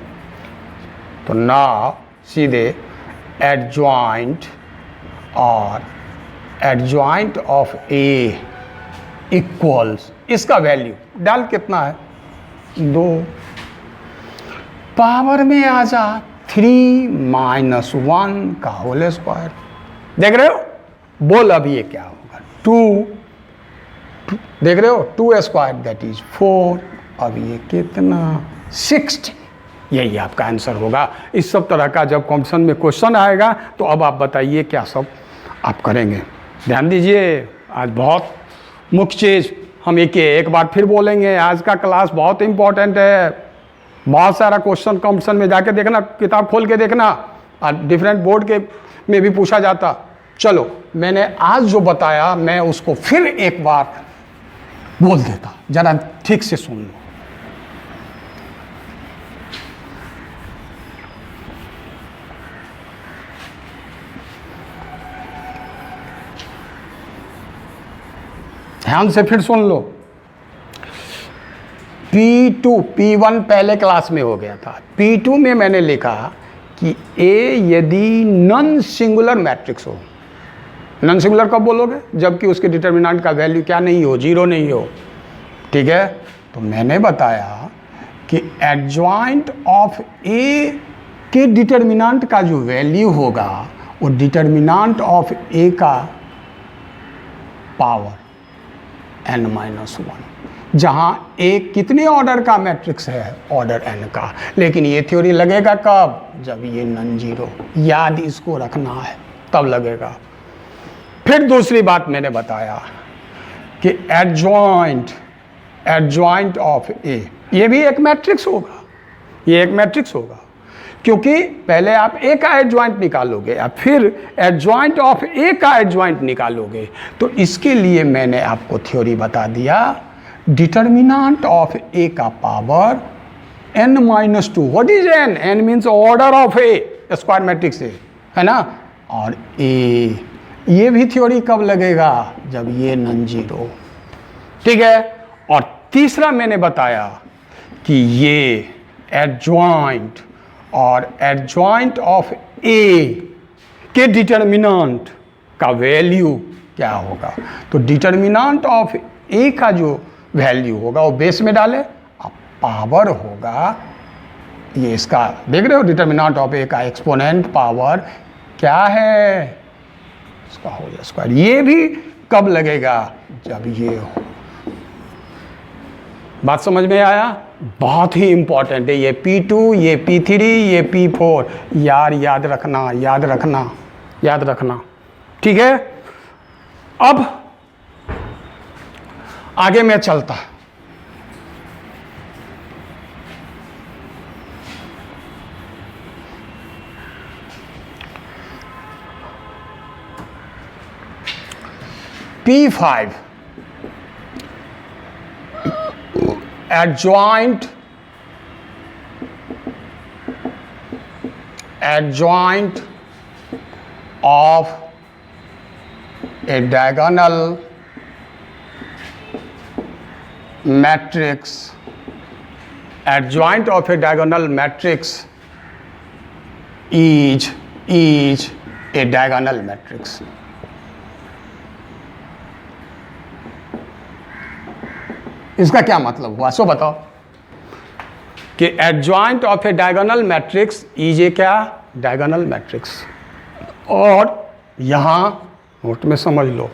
तो ना सीधे एडजॉइंट ऑफ ए इक्वल्स, इसका वैल्यू डाल कितना है, 2, पावर में आ जा 3 - 1 का होल स्क्वायर। देख रहे हो, बोल अब ये क्या होगा, 2, देख रहे हो, 2 स्क्वायर दैट इज 4, अब ये कितना, 60। यही आपका आंसर होगा। इस सब तरह का जब कॉम्पिटिशन में क्वेश्चन आएगा तो अब आप बताइए क्या सब आप करेंगे। ध्यान दीजिए, आज बहुत मुख्य चीज़ हम एक बार फिर बोलेंगे, आज का क्लास बहुत इंपॉर्टेंट है। बहुत सारा क्वेश्चन कॉम्पिटिशन में जाके देखना, किताब खोल के देखना, और डिफरेंट बोर्ड के में भी पूछा जाता। चलो मैंने आज जो बताया मैं उसको फिर एक बार बोल देता, जरा ठीक से सुन लो। ध्यान से फिर सुन लो। P1 पहले क्लास में हो गया था। P2 में मैंने लिखा कि A यदि नॉन सिंगुलर मैट्रिक्स हो। नॉन सिंगुलर कब बोलोगे, जबकि उसके डिटर्मिनेंट का वैल्यू क्या नहीं हो, 0 नहीं हो, ठीक है। तो मैंने बताया कि एडजॉइंट ऑफ A के डिटर्मिनेंट का जो वैल्यू होगा वो डिटर्मिनेंट ऑफ A का पावर n-1, जहां A कितने ऑर्डर का मैट्रिक्स है, ऑर्डर n का। लेकिन ये थ्योरी लगेगा कब, जब ये नॉन जीरो, याद इसको रखना है, तब लगेगा। फिर दूसरी बात मैंने बताया कि एडजॉइंट ऑफ A, ये भी एक मैट्रिक्स होगा, ये एक मैट्रिक्स होगा। क्योंकि पहले आप ए का एडजॉइंट निकालोगे, अब फिर एडजॉइंट ऑफ ए का एडजॉइंट निकालोगे। तो इसके लिए मैंने आपको थ्योरी बता दिया, डिटर्मिनेंट ऑफ ए का power n-2। What is n? n means order of A, square matrix है ना। और ए, ये भी थ्योरी कब लगेगा? जब ये नॉन जीरो, ठीक है। और तीसरा मैंने बताया कि ये एडजॉइंट और एडजॉइंट ऑफ ए के डिटर्मिनेंट का वैल्यू क्या होगा। तो डिटर्मिनेंट ऑफ ए का जो वैल्यू होगा वो बेस में डाले, अब पावर होगा ये इसका, देख रहे हो, डिटर्मिनेंट ऑफ ए का एक्सपोनेंट पावर क्या है? इसका होल स्क्वायर। ये भी कब लगेगा? जब ये हो। बात समझ में आया? बहुत ही इंपॉर्टेंट है ये P2, ये P3, ये P4। यार याद रखना, याद रखना, याद रखना, ठीक है। अब आगे मैं चलता, P5 adjoint of a diagonal matrix, adjoint of a diagonal matrix is a diagonal matrix। इसका क्या मतलब हुआ सो बताओ कि adjoint of a diagonal matrix is a क्या? Diagonal matrix. और यहां नोट में समझ लो,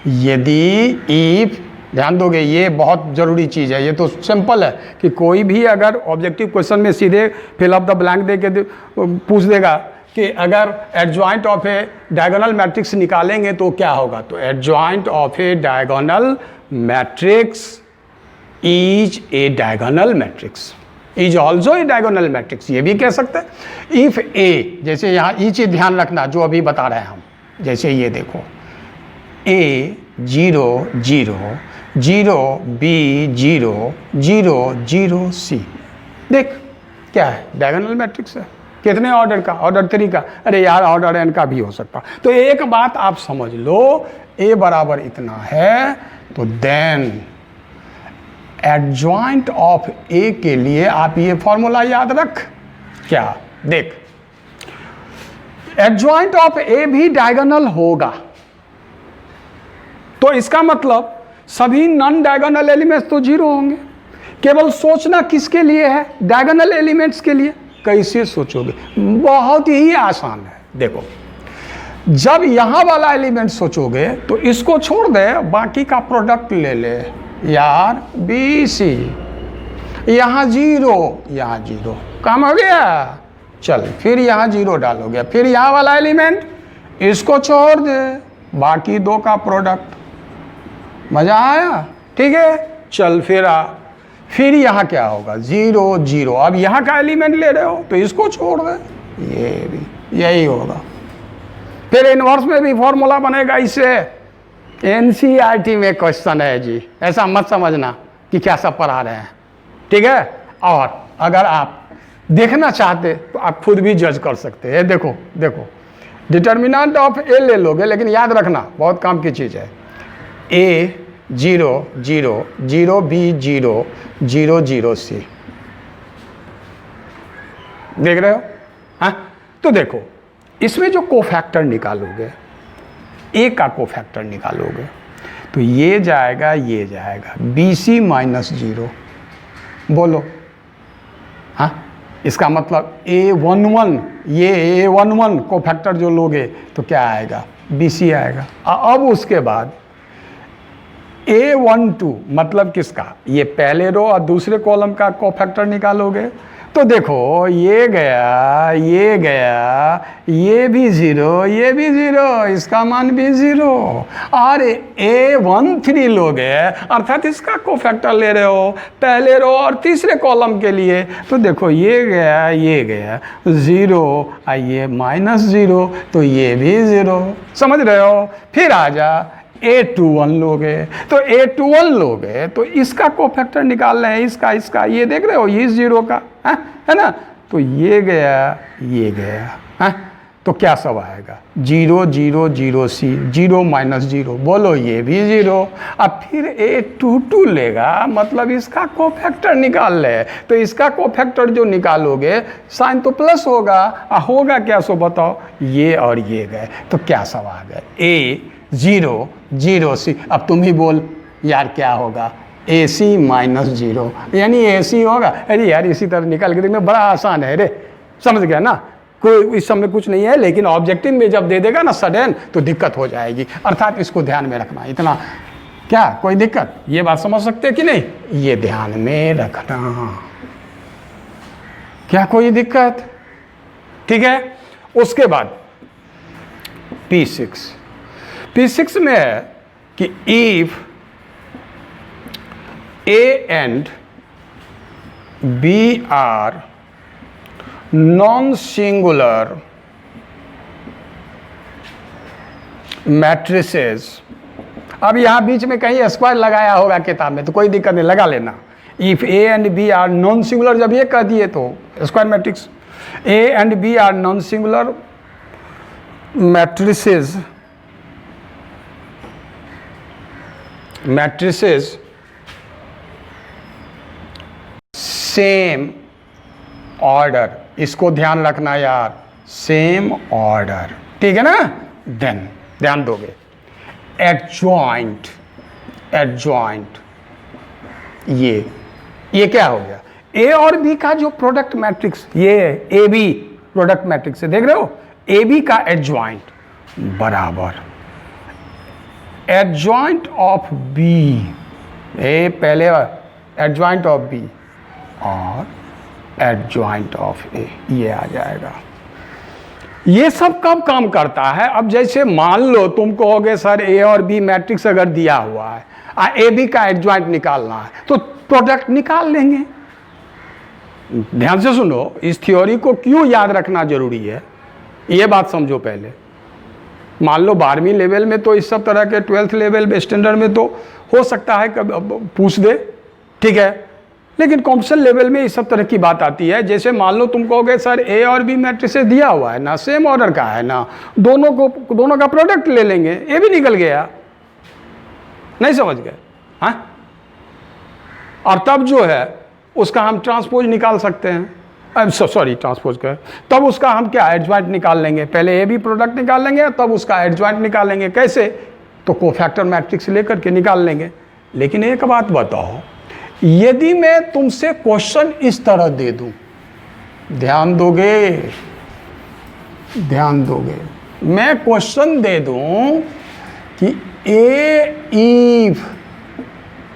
यदि इफ, ध्यान दोगे ये बहुत ज़रूरी चीज़ है, ये तो सिंपल है कि कोई भी अगर ऑब्जेक्टिव क्वेश्चन में सीधे फिल अप द ब्लैंक दे के पूछ देगा कि अगर adjoint of a diagonal matrix निकालेंगे तो क्या होगा। तो adjoint of a diagonal matrix is A diagonal matrix, is also a diagonal matrix, ये भी कह सकते हैं। इफ ए, जैसे यहाँ ये चीज ध्यान रखना जो अभी बता रहे हैं हम, जैसे ये देखो A 0 0 0 B 0 0 0 C, देख क्या है? डायगोनल मैट्रिक्स है। कितने ऑर्डर का? ऑर्डर 3 का। अरे यार ऑर्डर n का भी हो सकता। तो एक बात आप समझ लो, A बराबर इतना है, तो देन एडजॉइंट ऑफ ए के लिए आप ये फॉर्मूला याद रख। क्या? देख, एडजॉइंट ऑफ ए भी डायगोनल होगा, तो इसका मतलब सभी नॉन डायगोनल एलिमेंट्स तो 0 होंगे। केवल सोचना किसके लिए है? डायगोनल एलिमेंट्स के लिए। कैसे सोचोगे? बहुत ही आसान है। देखो, जब यहां वाला एलिमेंट सोचोगे तो इसको छोड़ दे, बाकी का प्रोडक्ट ले ले यार, बी सी, यहां 0 यहां 0, काम हो गया। चल फिर यहां 0 डालोगे, फिर यहां वाला एलिमेंट इसको छोड़ दे, बाकी 2 का प्रोडक्ट। मजा आया? ठीक है, चल फिर यहां क्या होगा? 0 0। अब यहां का एलिमेंट ले रहे हो तो इसको छोड़ दे, ये भी यही होगा। फिर इनवर्स में भी फॉर्मूला बनेगा इससे। एनसीईआरटी में क्वेश्चन है जी, ऐसा मत समझना कि क्या सब पढ़ा रहे हैं, ठीक है। और अगर आप देखना चाहते तो आप खुद भी जज कर सकते हैं। देखो देखो, डिटर्मिनेंट ऑफ ए ले लोगे, लेकिन याद रखना बहुत काम की चीज़ है। A 0 0 0 B 0 0 0 C, देख रहे हो? हाँ, तो देखो इसमें जो कोफैक्टर निकालोगे, ए का कोफैक्टर निकालोगे, तो ये जाएगा, ये जाएगा, BC -0। बोलो, हाँ, इसका मतलब A11, ये A11 कोफैक्टर जो लोगे तो क्या आएगा? BC आएगा। अब उसके बाद A12 मतलब किसका? ये पहले रो और दूसरे कॉलम का कोफैक्टर निकालोगे, तो देखो ये गया, ये भी जीरो, ये भी जीरो, इसका मान भी जीरो। और A13 लोगे अर्थात इसका कोफैक्टर ले रहे हो पहले रो और तीसरे कॉलम के लिए, तो देखो ये गया जीरो, ये -0, तो ये भी जीरो। समझ रहे हो? फिर आ जा A21 लोगे, तो A21 लोगे तो इसका कोफैक्टर निकाल रहे हैं, इसका ये देख रहे हो, ये जीरो का है ना, तो ये गया है, तो क्या सब आएगा 0 0 0 C, 0 -0, बोलो ये भी जीरो। अब फिर A22 लेगा, मतलब इसका कोफैक्टर निकाल ले, तो इसका कोफैक्टर जो निकालोगे साइन तो प्लस होगा, होगा क्या सो बताओ, ये और ये गए, तो क्या सब आ गए A0 0 C। अब तुम ही बोल यार क्या होगा, AC -0 यानी AC होगा। अरे यार इसी तरह निकाल के देखना, बड़ा आसान है रे, समझ गया ना, कोई इस समय कुछ नहीं है, लेकिन ऑब्जेक्टिव में जब दे देगा ना सडन तो दिक्कत हो जाएगी, अर्थात इसको ध्यान में रखना। इतना क्या कोई दिक्कत, ये बात समझ सकते हैं कि नहीं, ये ध्यान में रखना, क्या कोई दिक्कत? ठीक है। उसके बाद P6 में है कि if A and B are non-singular matrices, अब यहां बीच में कहीं स्क्वायर लगाया होगा किताब में, तो कोई दिक्कत नहीं, लगा लेना। If A and B are non-singular, जब ये कह दिए तो square matrix, A and B are non-singular matrices same order, इसको ध्यान रखना यार, सेम ऑर्डर, ठीक है ना। देन ध्यान दोगे एडजॉइंट, ये क्या हो गया, ए और बी का जो प्रोडक्ट मैट्रिक्स, ये ए बी प्रोडक्ट मैट्रिक्स है, देख रहे हो, ए बी का एडजॉइंट बराबर एडजॉइंट ऑफ बी, ए पहले एडजॉइंट ऑफ बी और एडजॉइंट ऑफ ए, ये आ जाएगा। ये सब कब काम करता है, अब जैसे मान लो तुम कहोगे सर ए और बी मैट्रिक्स अगर दिया हुआ है, ए बी का एडजॉइंट निकालना है, तो प्रोडक्ट निकाल लेंगे। ध्यान से सुनो, इस थ्योरी को क्यों याद रखना जरूरी है, ये बात समझो पहले। मान लो 12वीं लेवल में तो इस सब तरह के 12th लेवल स्टैंडर्ड में तो हो सकता है कब पूछ दे, ठीक है, लेकिन कॉम्पिटिशन लेवल में इस सब तरह की बात आती है। जैसे मान लो तुम कहोगे सर ए और बी मैट्रिक्स दिया हुआ है ना, सेम ऑर्डर का है ना, दोनों का प्रोडक्ट ले लेंगे, ए भी निकल गया, नहीं समझ गए, हाँ। और तब जो है उसका हम ट्रांसपोज निकाल सकते हैं, सॉरी ट्रांसपोज का, तब उसका हम क्या एडजॉइंट निकाल लेंगे, पहले ए बी प्रोडक्ट निकाल लेंगे तब उसका एडजॉइंट निकालेंगे। कैसे, तो कोफैक्टर मैट्रिक्स लेकर के निकाल लेंगे। लेकिन एक बात बताओ, यदि मैं तुमसे क्वेश्चन इस तरह दे दूं, ध्यान दोगे, मैं क्वेश्चन दे दूं कि इफ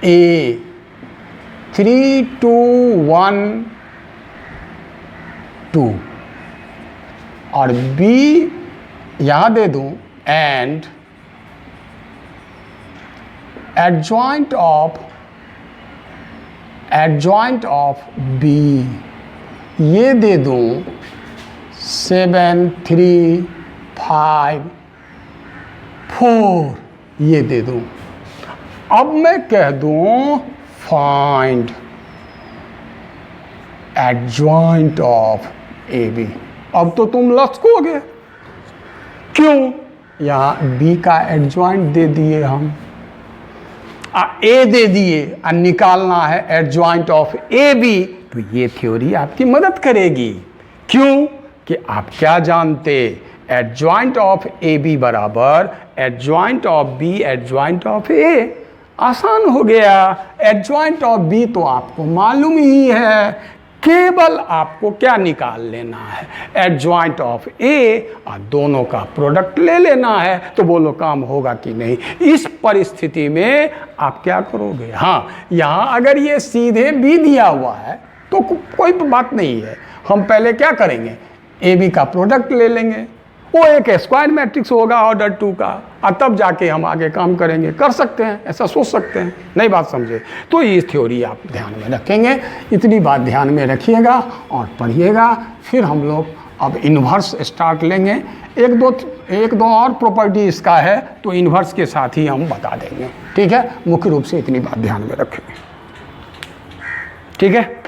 ए 3 2 1 2 और बी यहां दे दूं एंड एडजॉइंट ऑफ बी ये दे दूं 7 3 5 4 ये दे दूं। अब मैं कह दूं find adjoint of A B, अब तो तुम लचकोगे, क्यों, यहां बी का एडजॉइंट दे दिए हम, ए दे दिए और निकालना है एडजॉइंट ऑफ ए बी, तो ये थ्योरी आपकी मदद करेगी। क्यों कि आप क्या जानते, एडजॉइंट ऑफ ए बी बराबर adjoint of B adjoint of A, आसान हो गया। एडजॉइंट ऑफ बी तो आपको मालूम ही है, केवल आपको क्या निकाल लेना है, एडजॉइंट ऑफ ए, और दोनों का प्रोडक्ट ले लेना है। तो बोलो काम होगा कि नहीं। इस परिस्थिति में आप क्या करोगे, हाँ, यहां अगर ये सीधे बी दिया हुआ है तो कोई बात नहीं है। हम पहले क्या करेंगे, ए बी का प्रोडक्ट ले लेंगे, वो एक स्क्वायर मैट्रिक्स होगा ऑर्डर 2 का, और तब जाके हम आगे काम करेंगे। कर सकते हैं, ऐसा सोच सकते हैं, नई बात समझे। तो ये थ्योरी आप ध्यान में रखेंगे, इतनी बात ध्यान में रखिएगा और पढ़िएगा। फिर हम लोग अब इन्वर्स स्टार्ट लेंगे। एक दो और प्रॉपर्टी इसका है, तो इन्वर्स के साथ ही हम बता देंगे। ठीक है, मुख्य रूप से इतनी बात ध्यान में रखेंगे। ठीक है।